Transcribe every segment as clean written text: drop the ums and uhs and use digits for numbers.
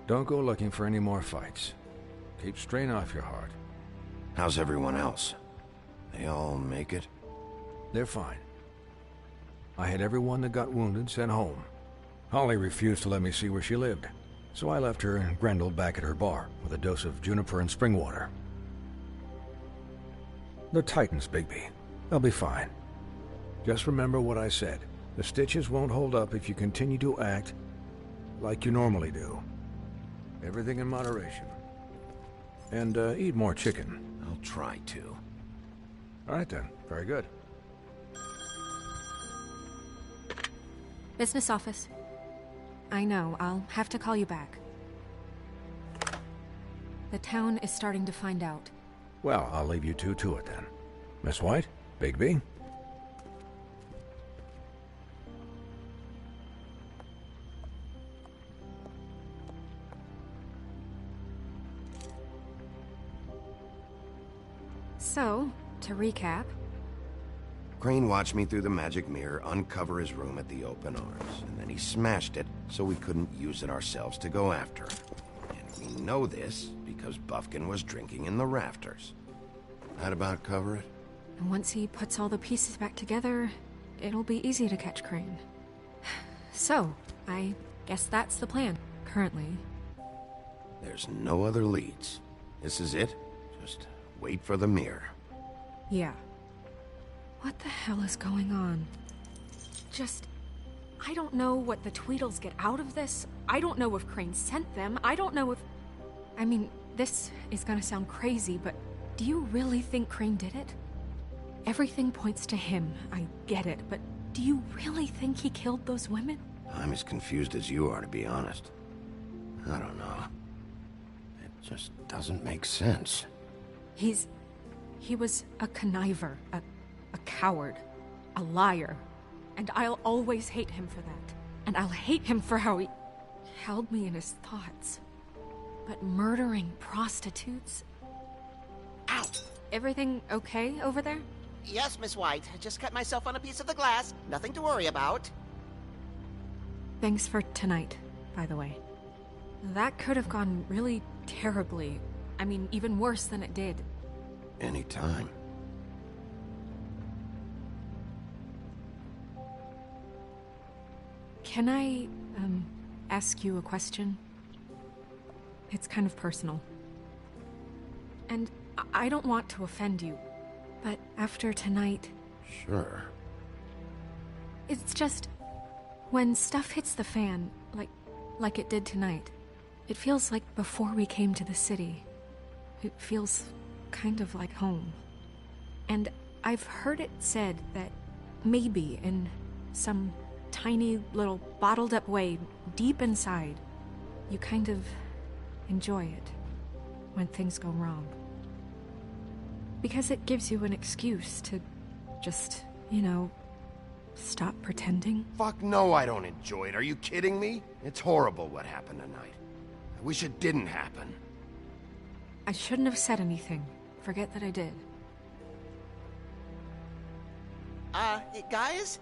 Don't go looking for any more fights. Keep strain off your heart. How's everyone else? They all make it? They're fine. I had everyone that got wounded sent home. Holly refused to let me see where she lived, so I left her and Grendel back at her bar with a dose of juniper and spring water. They're Titans, Bigby. They'll be fine. Just remember what I said. The stitches won't hold up if you continue to act like you normally do. Everything in moderation. And eat more chicken. I'll try to. All right then. Very good. Business office. I know, I'll have to call you back. The town is starting to find out. Well, I'll leave you two to it then. Miss White? Bigby? So, to recap... Crane watched me through the magic mirror uncover his room at the open arms, and then he smashed it so we couldn't use it ourselves to go after him. And we know this because Buffkin was drinking in the rafters. That about cover it? And once he puts all the pieces back together, it'll be easy to catch Crane. So, I guess that's the plan, currently. There's no other leads. This is it. Just wait for the mirror. Yeah. What the hell is going on? I don't know what the Tweedles get out of this. I don't know if Crane sent them. I don't know if... I mean, this is gonna sound crazy, but do you really think Crane did it? Everything points to him, I get it, but do you really think he killed those women? I'm as confused as you are, to be honest. I don't know. It just doesn't make sense. He was a conniver, a coward, a liar, and I'll always hate him for that. And I'll hate him for how he held me in his thoughts. But murdering prostitutes? Ow! Everything okay over there? Yes, Miss White. I just cut myself on a piece of the glass. Nothing to worry about. Thanks for tonight, by the way. That could have gone really terribly. I mean, even worse than it did. Anytime. Can I, ask you a question? It's kind of personal. And I don't want to offend you, but after tonight... Sure. It's just... when stuff hits the fan, like it did tonight, it feels like before we came to the city. It feels kind of like home. And I've heard it said that maybe in some tiny little bottled up way deep inside, you kind of enjoy it when things go wrong. Because it gives you an excuse to just, stop pretending. Fuck no, I don't enjoy it. Are you kidding me? It's horrible what happened tonight. I wish it didn't happen. I shouldn't have said anything. Forget that I did. Guys?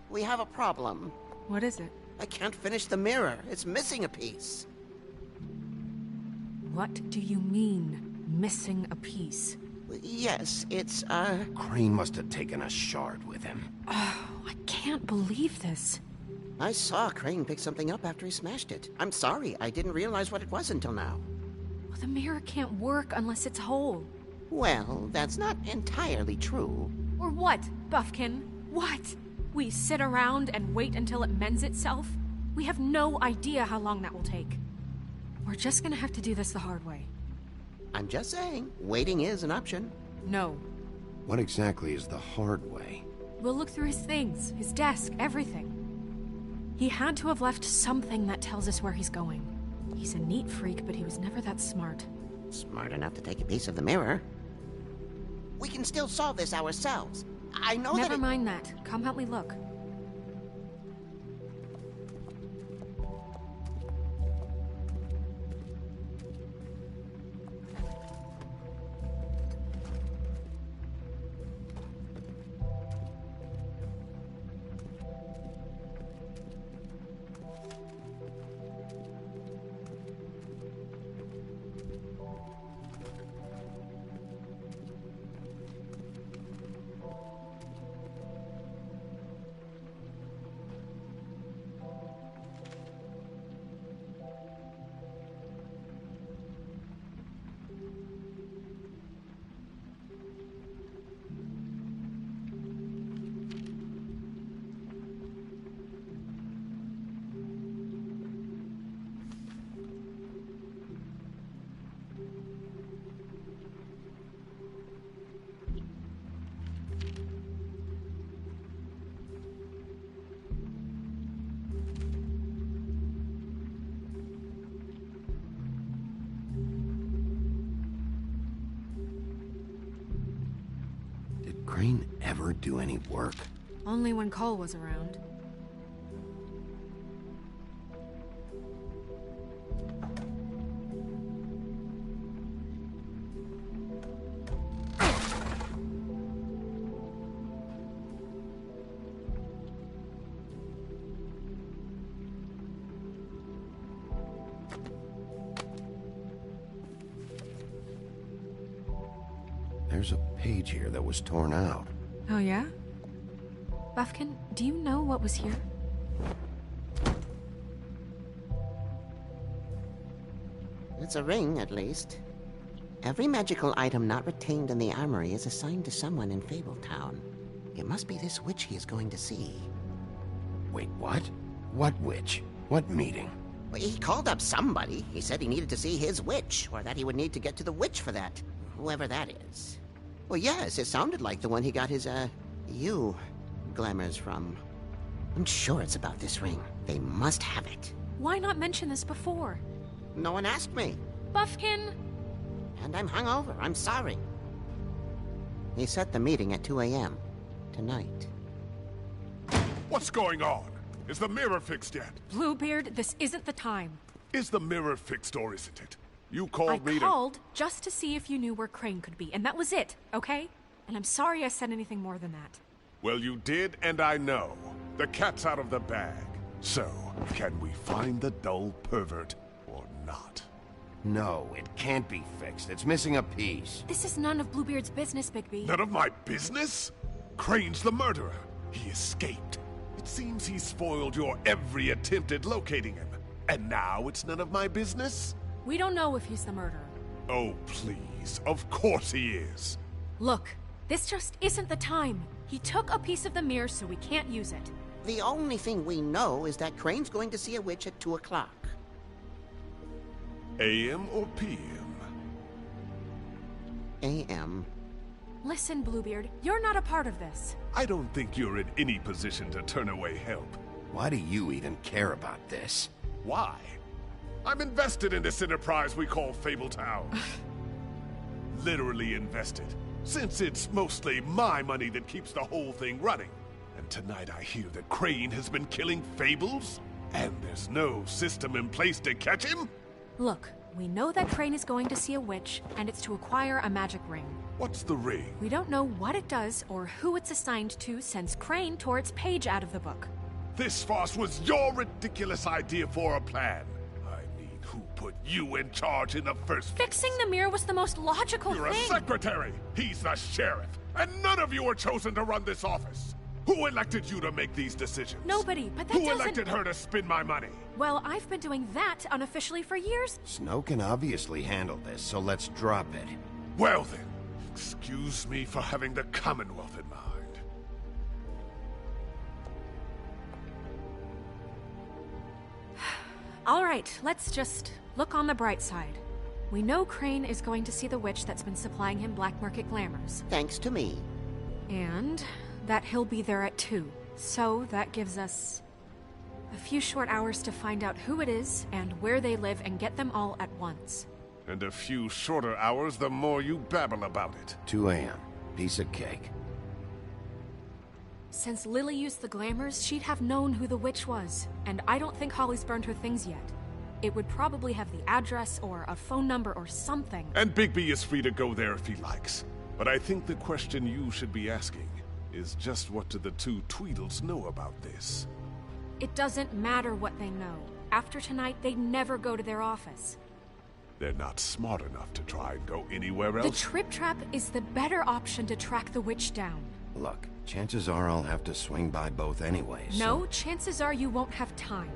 We have a problem. What is it? I can't finish the mirror. It's missing a piece. What do you mean, missing a piece? Yes, it's, Crane must have taken a shard with him. Oh, I can't believe this. I saw Crane pick something up after he smashed it. I'm sorry, I didn't realize what it was until now. Well, the mirror can't work unless it's whole. Well, that's not entirely true. Or what, Buffkin? What? We sit around and wait until it mends itself? We have no idea how long that will take. We're just gonna have to do this the hard way. I'm just saying, waiting is an option. No. What exactly is the hard way? We'll look through his things, his desk, everything. He had to have left something that tells us where he's going. He's a neat freak, but he was never that smart. Smart enough to take a piece of the mirror. We can still solve this ourselves. I know Never mind that. Come help me look. ever do any work? Only when Cole was around. There's a page here that was torn out. Oh, yeah? Buffkin, do you know what was here? It's a ring, at least. Every magical item not retained in the armory is assigned to someone in Fabletown. It must be this witch he is going to see. Wait, what? What witch? What meeting? Well, he called up somebody. He said he needed to see his witch, or that he would need to get to the witch for that. Whoever that is. Well, yes, it sounded like the one he got his, glamours from. I'm sure it's about this ring. They must have it. Why not mention this before? No one asked me. Buffkin! And I'm hungover. I'm sorry. He set the meeting at 2 a.m. tonight. What's going on? Is the mirror fixed yet? Bluebeard, this isn't the time. Is the mirror fixed or isn't it? You called I me called just to see if you knew where Crane could be, and that was it, okay? And I'm sorry I said anything more than that. Well, you did, and I know. The cat's out of the bag. So, can we find the dull pervert or not? No, it can't be fixed. It's missing a piece. This is none of Bluebeard's business, Bigby. None of my business? Crane's the murderer. He escaped. It seems he spoiled your every attempt at locating him. And now it's none of my business? We don't know if he's the murderer. Oh, please. Of course he is. Look, this just isn't the time. He took a piece of the mirror, so we can't use it. The only thing we know is that Crane's going to see a witch at 2 o'clock. AM or PM? A.M. Listen, Bluebeard, you're not a part of this. I don't think you're in any position to turn away help. Why do you even care about this? Why? I'm invested in this enterprise we call Fabletown. Literally invested, since it's mostly my money that keeps the whole thing running. And tonight I hear that Crane has been killing Fables, and there's no system in place to catch him? Look, we know that Crane is going to see a witch, and it's to acquire a magic ring. What's the ring? We don't know what it does or who it's assigned to since Crane tore its page out of the book. This farce was your ridiculous idea for a plan. I mean, who put you in charge in the first place? Fixing the mirror was the most logical You're thing. a secretary. He's the sheriff. And none of you were chosen to run this office. Who elected you to make these decisions? Nobody, but that Who doesn't... elected her to spend my money? Well, I've been doing that unofficially for years. Snow can obviously handle this, so let's drop it. Well then, excuse me for having the Commonwealth in mind. All right, let's just look on the bright side. We know Crane is going to see the witch that's been supplying him black market glamours. Thanks to me. And that he'll be there at 2. So that gives us a few short hours to find out who it is and where they live and get them all at once. And a few shorter hours the more you babble about it. 2 a.m. Piece of cake. Since Lily used the glamours, she'd have known who the witch was. And I don't think Holly's burned her things yet. It would probably have the address or a phone number or something. And Bigby is free to go there if he likes. But I think the question you should be asking is just what do the two Tweedles know about this? It doesn't matter what they know. After tonight, they'd never go to their office. They're not smart enough to try and go anywhere The else. Trip Trap is the better option to track the witch down. Look, chances are I'll have to swing by both anyways. No, chances are you won't have time.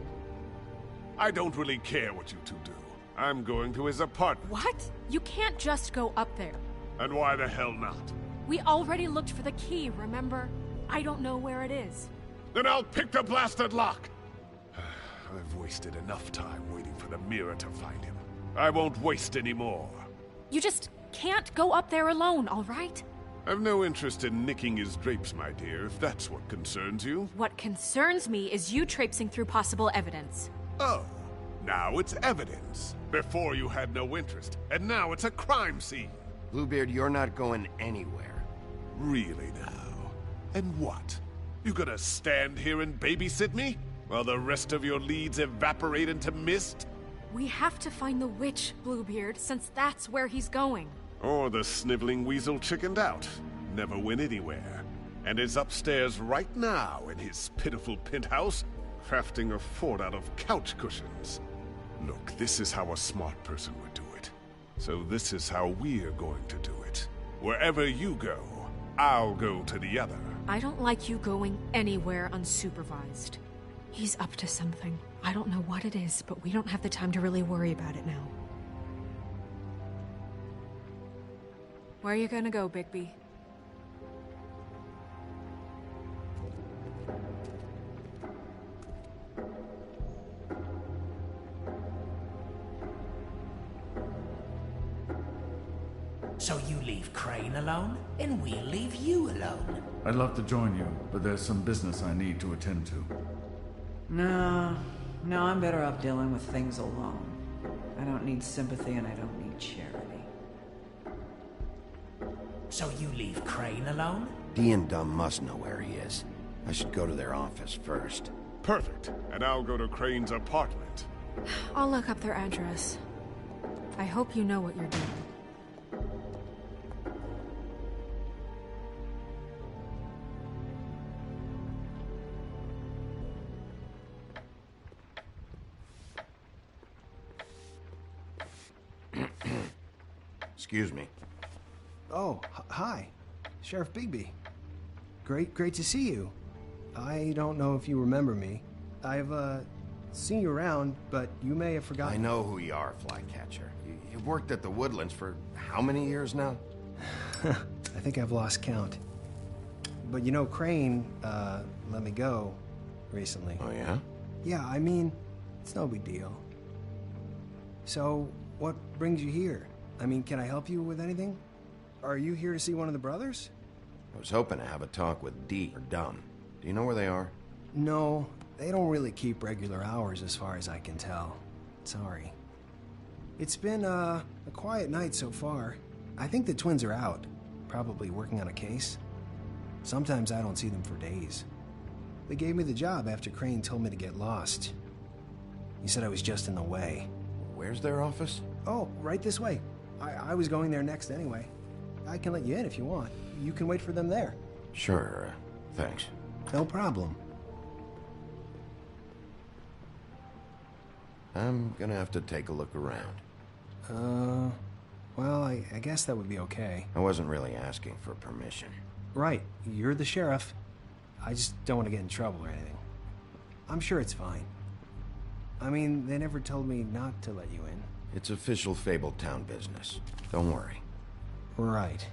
I don't really care what you two do. I'm going to his apartment. What? You can't just go up there. And why the hell not? We already looked for the key, remember? I don't know where it is. Then I'll pick the blasted lock! I've wasted enough time waiting for the mirror to find him. I won't waste any more. You just can't go up there alone, all right? I've no interest in nicking his drapes, my dear, if that's what concerns you. What concerns me is you traipsing through possible evidence. Oh, now it's evidence. Before you had no interest, and now it's a crime scene. Bluebeard, you're not going anywhere. Really now? And what? You gonna stand here and babysit me? While the rest of your leads evaporate into mist? We have to find the witch, Bluebeard, since that's where he's going. Or the sniveling weasel chickened out. Never went anywhere. And is upstairs right now in his pitiful penthouse, crafting a fort out of couch cushions. Look, this is how a smart person would do it. So this is how we're going to do it. Wherever you go, I'll go to the other. I don't like you going anywhere unsupervised. He's up to something. I don't know what it is, but we don't have the time to really worry about it now. Where are you gonna go, Bigby? So you leave Crane alone, and we'll leave you alone. I'd love to join you, but there's some business I need to attend to. No, I'm better off dealing with things alone. I don't need sympathy and I don't need charity. So you leave Crane alone? Dee and Dumb must know where he is. I should go to their office first. Perfect. And I'll go to Crane's apartment. I'll look up their address. I hope you know what you're doing. Excuse me. Oh, hi. Sheriff Bigby. Great to see you. I don't know if you remember me. I've, seen you around, but you may have forgotten. I know who you are, Flycatcher. You've worked at the Woodlands for how many years now? I think I've lost count. But you know, Crane, let me go recently. Oh, yeah? Yeah, I mean, it's no big deal. So, what brings you here? I mean, can I help you with anything? Are you here to see one of the brothers? I was hoping to have a talk with Dee or Dumb. Do you know where they are? No, they don't really keep regular hours as far as I can tell. Sorry. It's been, a quiet night so far. I think the twins are out, probably working on a case. Sometimes I don't see them for days. They gave me the job after Crane told me to get lost. He said I was just in the way. Where's their office? Oh, right this way. I was going there next anyway. I can let you in if you want. You can wait for them there. Sure, thanks. No problem. I'm gonna have to take a look around. Well, I guess that would be okay. I wasn't really asking for permission. Right, you're the sheriff. I just don't want to get in trouble or anything. I'm sure it's fine. I mean, they never told me not to let you in. It's official Fabletown business. Don't worry. Right.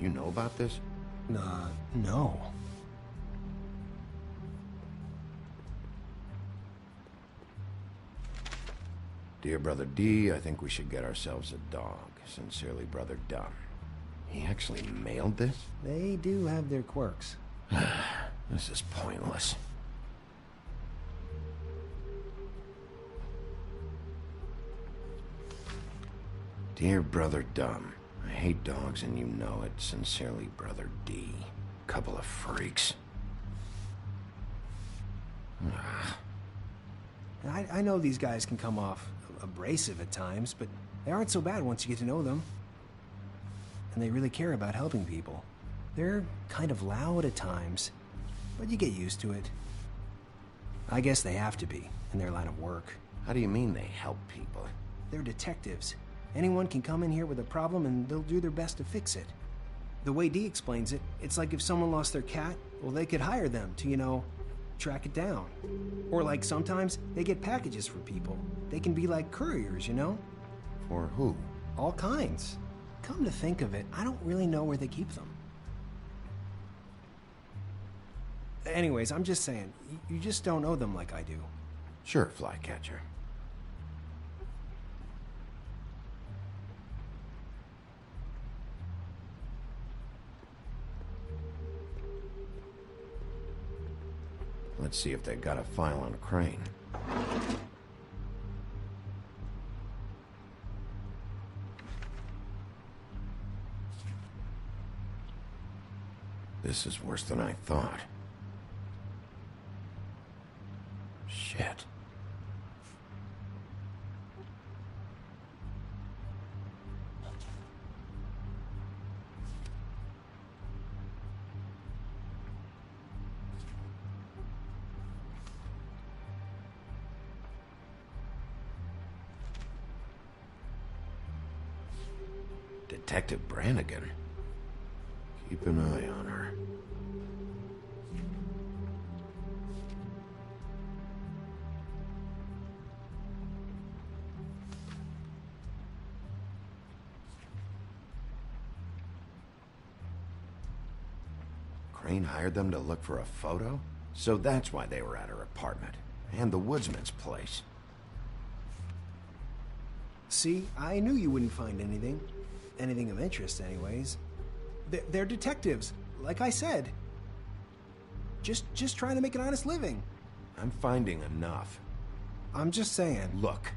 You know about this? No. Dear Brother D, I think we should get ourselves a dog. Sincerely, Brother Dumb. He actually mailed this? They do have their quirks. This is pointless. Dear Brother Dumb, I hate dogs and you know it. Sincerely, Brother D. Couple of freaks. I know these guys can come off abrasive at times, but they aren't so bad once you get to know them. And they really care about helping people. They're kind of loud at times, but you get used to it. I guess they have to be, in their line of work. How do you mean they help people? They're detectives. Anyone can come in here with a problem and they'll do their best to fix it. The way Dee explains it, it's like if someone lost their cat, well, they could hire them to, track it down. Or like sometimes they get packages for people. They can be like couriers, For who? All kinds. Come to think of it, I don't really know where they keep them. Anyways, I'm just saying, you just don't know them like I do. Sure, Flycatcher. Let's see if they got a file on Crane. This is worse than I thought. Shit. Detective Brannigan. Keep an eye on her. Crane hired them to look for a photo? So that's why they were at her apartment. And the woodsman's place. See, I knew you wouldn't find anything. Anything of interest, anyways. They're detectives, like I said. Just trying to make an honest living. I'm finding enough. I'm just saying. Look,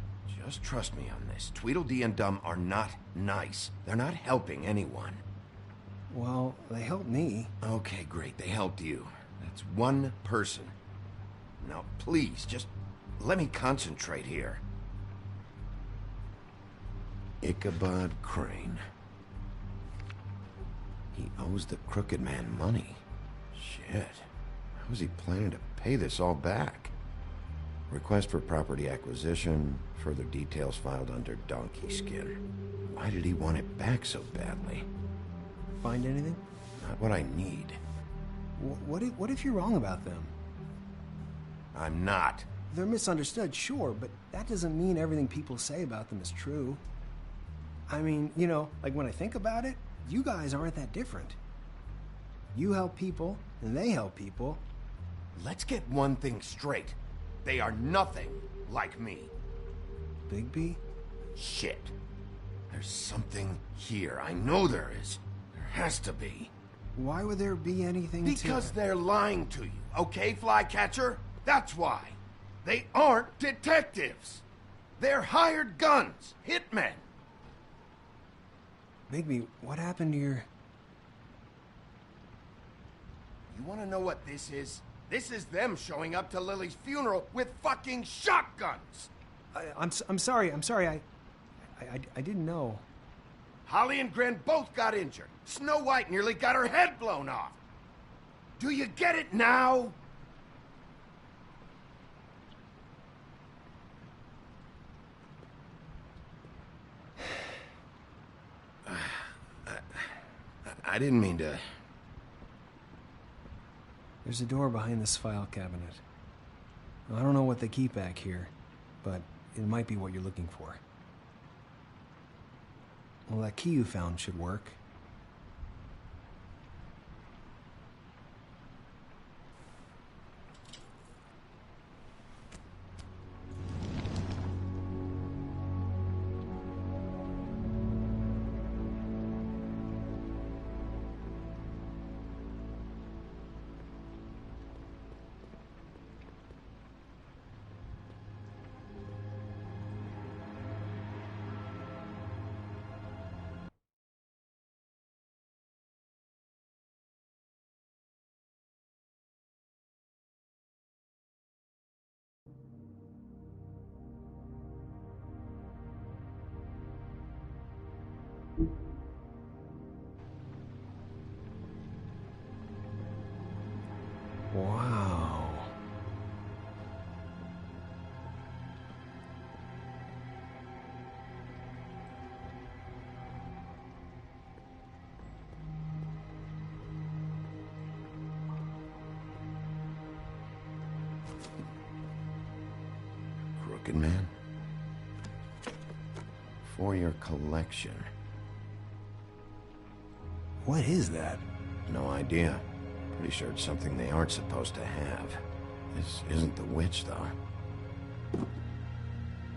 just trust me on this. Tweedledee and Dum are not nice. They're not helping anyone. Well, they helped me. Okay, great. They helped you. That's one person. Now, please, just let me concentrate here. Ichabod Crane. He owes the Crooked Man money. Shit. How is he planning to pay this all back? Request for property acquisition. Further details filed under Donkey Skin. Why did he want it back so badly? Find anything? Not what I need. What if you're wrong about them? I'm not. They're misunderstood, sure, but that doesn't mean everything people say about them is true. I mean, you know, like when I think about it, you guys aren't that different. You help people, and they help people. Let's get one thing straight. They are nothing like me. Bigby? Shit. There's something here. I know there is. There has to be. Why would there be anything Because they're lying to you, okay, Flycatcher? That's why. They aren't detectives. They're hired guns, hitmen. Bigby, what happened to your... You want to know what this is? This is them showing up to Lily's funeral with fucking shotguns. I'm sorry. I didn't know. Holly and Gren both got injured. Snow White nearly got her head blown off. Do you get it now? I didn't mean to... There's a door behind this file cabinet. I don't know what they keep back here, but it might be what you're looking for. Well, that key you found should work. Wow. Crooked Man? For your collection. What is that? No idea. Pretty sure it's something they aren't supposed to have. This isn't the witch, though.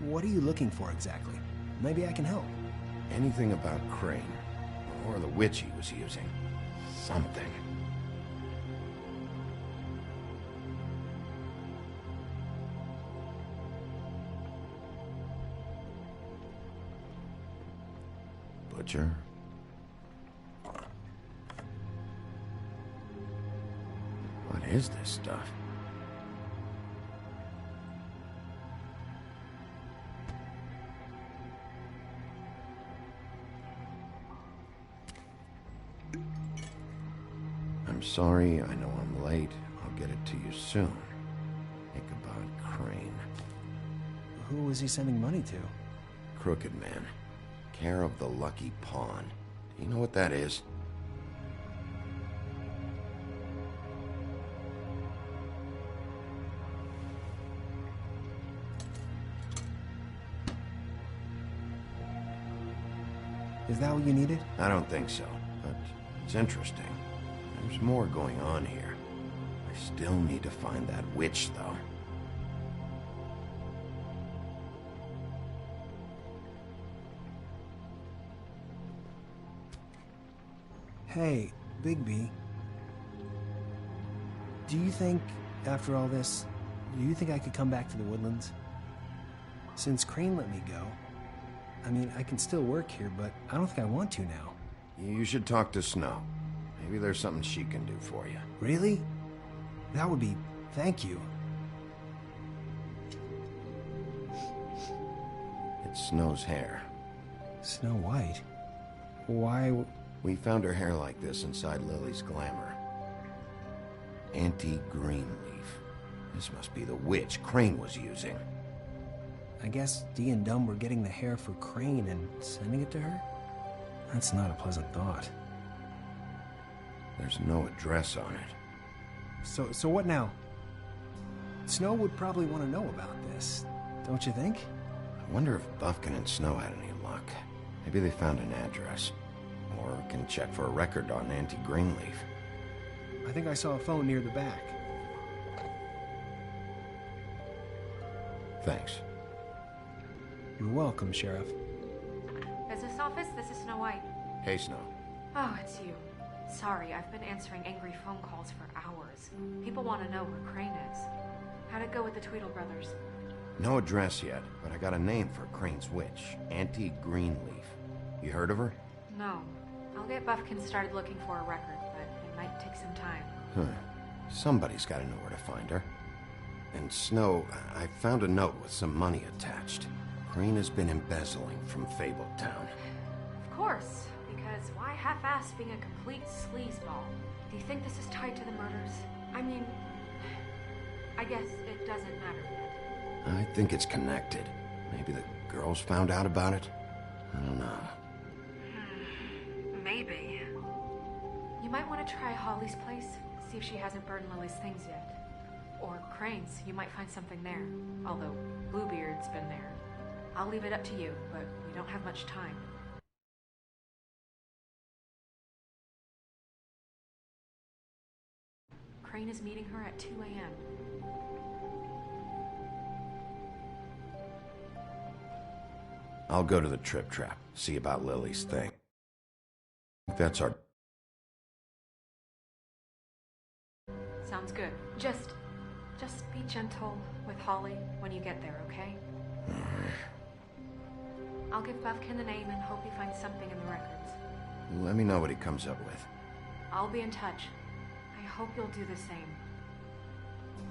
What are you looking for exactly? Maybe I can help. Anything about Crane. Or the witch he was using. Something. Butcher. What is this stuff? I'm sorry, I know I'm late. I'll get it to you soon. Ichabod Crane. Who was he sending money to? Crooked Man. Care of the Lucky Pawn. Do you know what that is? Is that what you needed? I don't think so, but it's interesting. There's more going on here. I still need to find that witch, though. Hey, Bigby. Do you think, after all this, do you think I could come back to the Woodlands? Since Crane let me go, I mean, I can still work here, but I don't think I want to now. You should talk to Snow. Maybe there's something she can do for you. Really? That would be... thank you. It's Snow's hair. Snow White? Why... We found her hair like this inside Lily's glamour. Auntie Greenleaf. This must be the witch Crane was using. I guess Dee and Dumb were getting the hair for Crane and sending it to her? That's not a pleasant thought. There's no address on it. So what now? Snow would probably want to know about this, don't you think? I wonder if Buffkin and Snow had any luck. Maybe they found an address. Or can check for a record on Auntie Greenleaf. I think I saw a phone near the back. Thanks. You're welcome, Sheriff. Business office, this is Snow White. Hey, Snow. Oh, it's you. Sorry, I've been answering angry phone calls for hours. People want to know where Crane is. How'd it go with the Tweedle brothers? No address yet, but I got a name for Crane's witch. Auntie Greenleaf. You heard of her? No. I'll get Buffkin started looking for a record, but it might take some time. Huh. Somebody's got to know where to find her. And Snow, I found a note with some money attached. Crane has been embezzling from Fabletown. Of course, because why half-ass being a complete sleazeball? Do you think this is tied to the murders? I mean, I guess it doesn't matter yet. I think it's connected. Maybe the girls found out about it? I don't know. Maybe. You might want to try Holly's place, see if she hasn't burned Lily's things yet. Or Crane's, you might find something there. Although Bluebeard's been there. I'll leave it up to you, but we don't have much time. Crane is meeting her at 2 a.m. I'll go to the Trip Trap, see about Lily's thing. That's our... Sounds good. Just be gentle with Holly when you get there, okay? I'll give Buffkin the name and hope he finds something in the records. Let me know what he comes up with. I'll be in touch. I hope you'll do the same.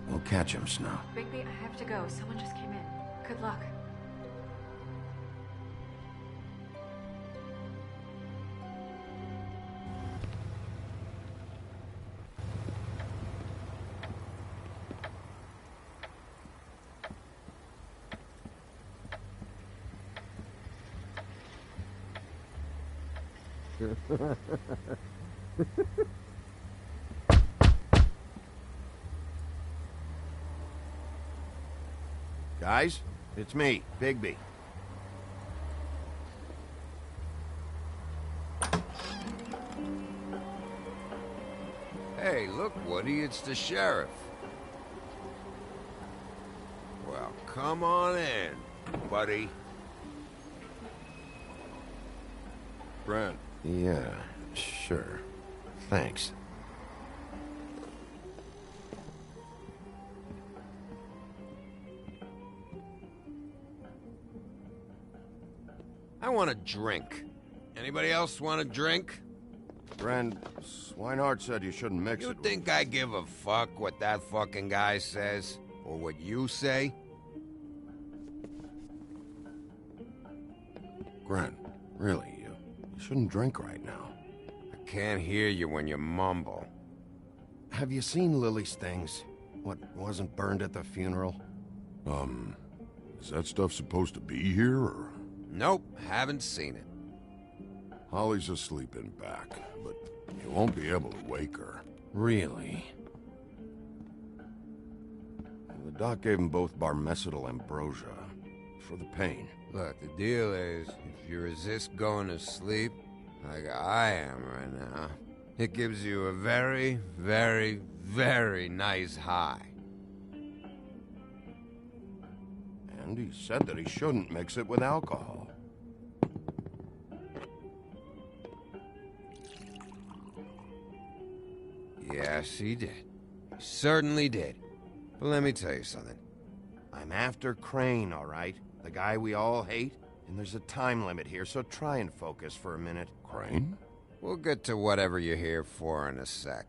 We'll catch him, Snow. Bigby, I have to go. Someone just came in. Good luck. Guys, it's me, Bigby. Hey, look, Woody, it's the sheriff. Well, come on in, buddy. Brent. Yeah, sure. Thanks. I want a drink. Anybody else want a drink? Friend, Swinehart said you shouldn't mix You it. think I give a fuck what that fucking guy says? Or what you say? Gren, really, you shouldn't drink right now. I can't hear you when you mumble. Have you seen Lily's things? What wasn't burned at the funeral? Is that stuff supposed to be here, or...? Nope, haven't seen it. Holly's asleep in back, but you won't be able to wake her. Really? The doc gave them both Barmecidal ambrosia. For the pain. Look, the deal is, if you resist going to sleep, like I am right now, it gives you a very, very, very nice high. And he said that he shouldn't mix it with alcohol. Yes, he did. He certainly did. But let me tell you something. I'm after Crane, all right? The guy we all hate? And there's a time limit here, so try and focus for a minute. Crane? We'll get to whatever you're here for in a sec.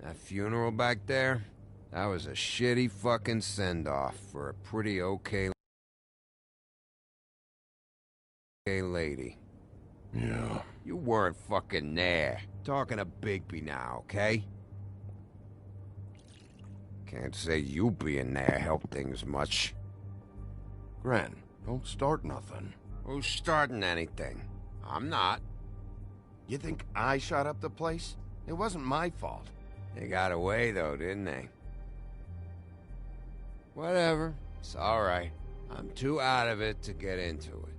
That funeral back there? That was a shitty fucking send-off for a pretty okay lady. Yeah. You weren't fucking there. Talking to Bigby now, okay? Can't say you being there helped things much. Gren, don't start nothing. Who's starting anything? I'm not. You think I shot up the place? It wasn't my fault. They got away, though, didn't they? Whatever. It's all right. I'm too out of it to get into it.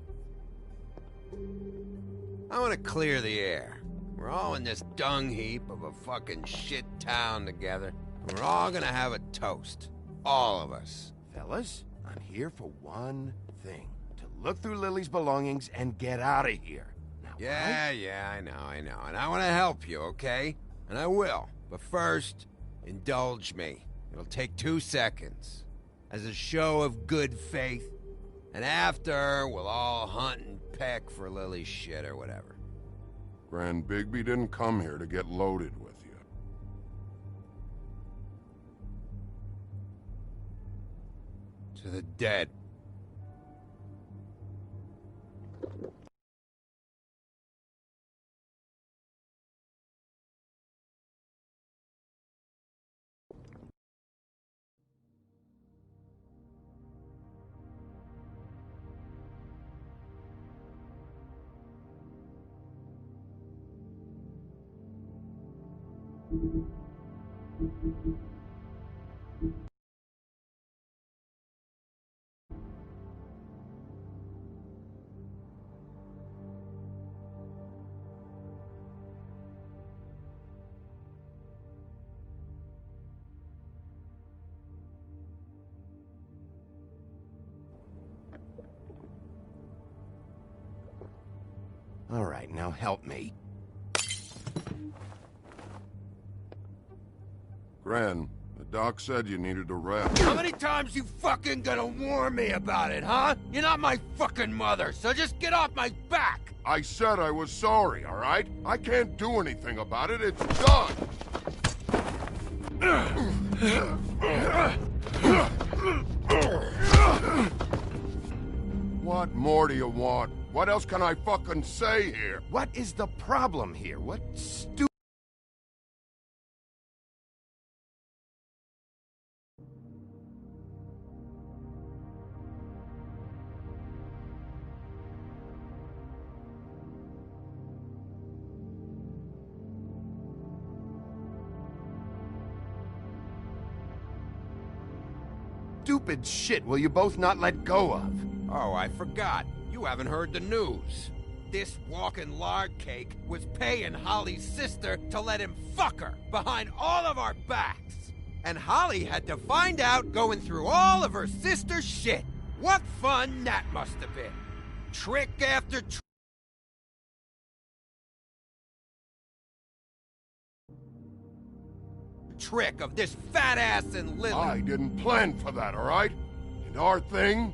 I want to clear the air. We're all in this dung heap of a fucking shit town together. And we're all gonna have a toast. All of us. Fellas, I'm here for one thing. To look through Lily's belongings and get out of here. Now, Yeah, I know. And I want to help you, okay? And I will. But first, indulge me. It'll take 2 seconds. As a show of good faith. And after, we'll all hunt and peck for Lily's shit or whatever. Grand Bigby didn't come here to get loaded with you. To the dead. All right, now help me. Gran, the doc said you needed a rest. How many times you fucking gonna warn me about it, huh? You're not my fucking mother, so just get off my back! I said I was sorry, all right? I can't do anything about it. It's done! What more do you want? What else can I fucking say here? What is the problem here? What stupid... stupid shit will you both not let go of? Oh, I forgot. You haven't heard the news. This walking lard cake was paying Holly's sister to let him fuck her behind all of our backs. And Holly had to find out going through all of her sister's shit. What fun that must have been. Trick after trick of this fat ass and Lily. I didn't plan for that, all right? And our thing